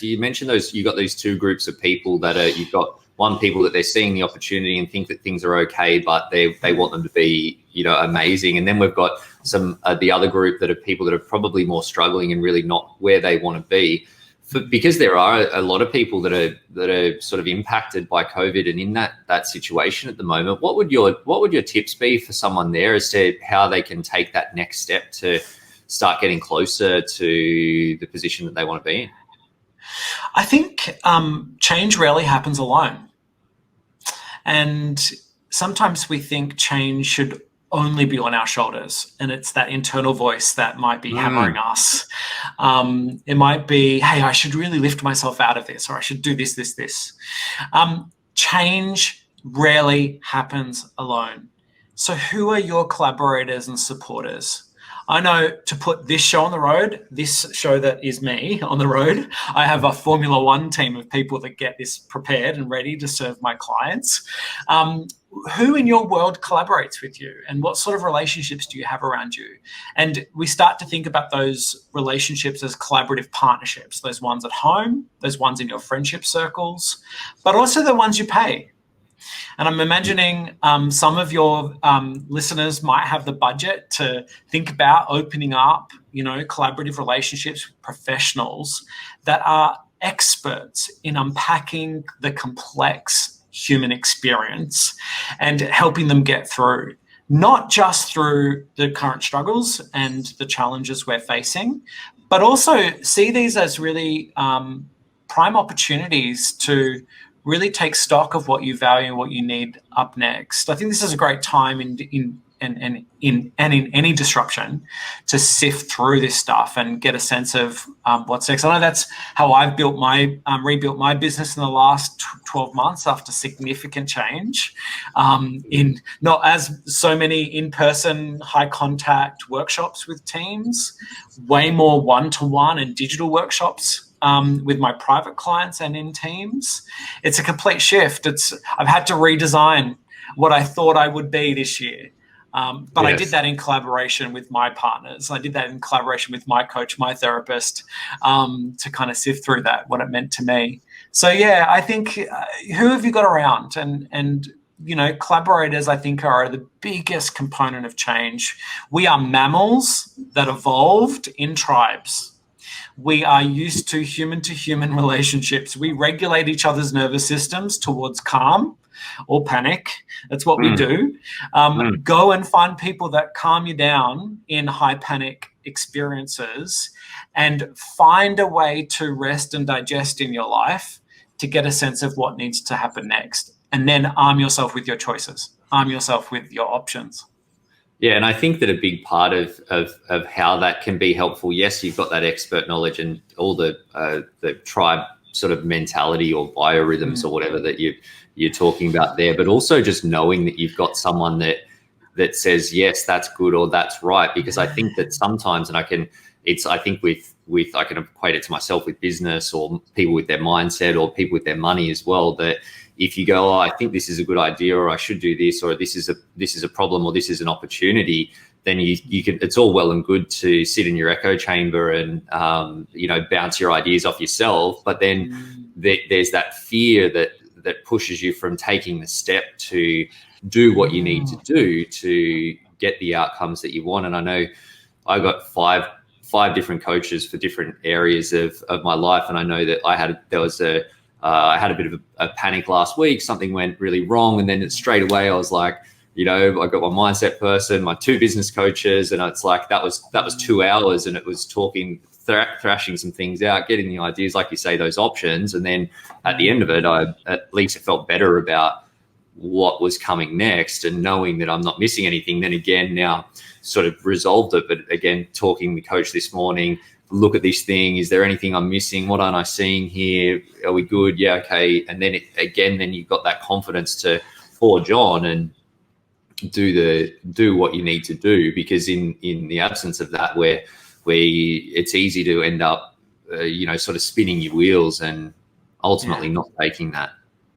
You mentioned you got these two groups of people you've got one people that they're seeing the opportunity and think that things are okay, but they want them to be, amazing. And then we've got the other group that are people that are probably more struggling and really not where they want to be. Because there are a lot of people that are sort of impacted by COVID and in that situation at the moment. What would your tips be for someone there as to how they can take that next step to start getting closer to the position that they want to be in? I think change rarely happens alone. And sometimes we think change should only be on our shoulders, and it's that internal voice that might be hammering us. It might be, hey, I should really lift myself out of this, or I should do this. Change rarely happens alone. So who are your collaborators and supporters? I know to put this show on the road, this show that is me on the road, I have a Formula One team of people that get this prepared and ready to serve my clients. Who in your world collaborates with you, and what sort of relationships do you have around you? And we start to think about those relationships as collaborative partnerships, those ones at home, those ones in your friendship circles, but also the ones you pay. And I'm imagining some of your listeners might have the budget to think about opening up, collaborative relationships with professionals that are experts in unpacking the complex human experience and helping them get through, not just through the current struggles and the challenges we're facing, but also see these as really prime opportunities to really take stock of what you value and what you need up next. I think this is a great time in any disruption to sift through this stuff and get a sense of what's next. I know that's how I've rebuilt my business in the last 12 months after significant change in not as so many in-person high contact workshops with teams, way more one-to-one and digital workshops with my private clients and in teams. It's a complete shift. I've had to redesign what I thought I would be this year. But yes. I did that in collaboration with my partners. I did that in collaboration with my coach, my therapist, to kind of sift through what it meant to me. So yeah, I think who have you got around? And collaborators, I think, are the biggest component of change. We are mammals that evolved in tribes. We are used to human relationships. We regulate each other's nervous systems towards calm or panic. That's what we do. Go and find people that calm you down in high panic experiences and find a way to rest and digest in your life to get a sense of what needs to happen next. And then arm yourself with your choices. Arm yourself with your options. Yeah, and I think that a big part of how that can be helpful, yes, you've got that expert knowledge and all the tribe sort of mentality or biorhythms or whatever that you're talking about there, but also just knowing that you've got someone that says, yes, that's good or that's right. Because I think that sometimes, and I can equate it to myself with business or people with their mindset or people with their money as well, that if you go, I think this is a good idea, or I should do this, or this is a problem, or this is an opportunity, then you can. It's all well and good to sit in your echo chamber and bounce your ideas off yourself, but then there's that fear that pushes you from taking the step to do what you need to do to get the outcomes that you want. And I know I got five different coaches for different areas of my life, and I know that I had a bit of a panic last week. Something went really wrong, and then straight away I was like, I got my mindset person, my two business coaches, and it's like that was 2 hours, and it was talking, thrashing some things out, getting the ideas, like you say, those options, and then at the end of it, at least I felt better about what was coming next, and knowing that I'm not missing anything. Then again, now sort of resolved it, but again, talking to the coach this morning. Look at this thing. Is there anything I'm missing? What aren't I seeing here? Are we good? Yeah, okay. And then then you've got that confidence to forge on and do what you need to do. Because in the absence of that, where it's easy to end up, sort of spinning your wheels and ultimately not taking that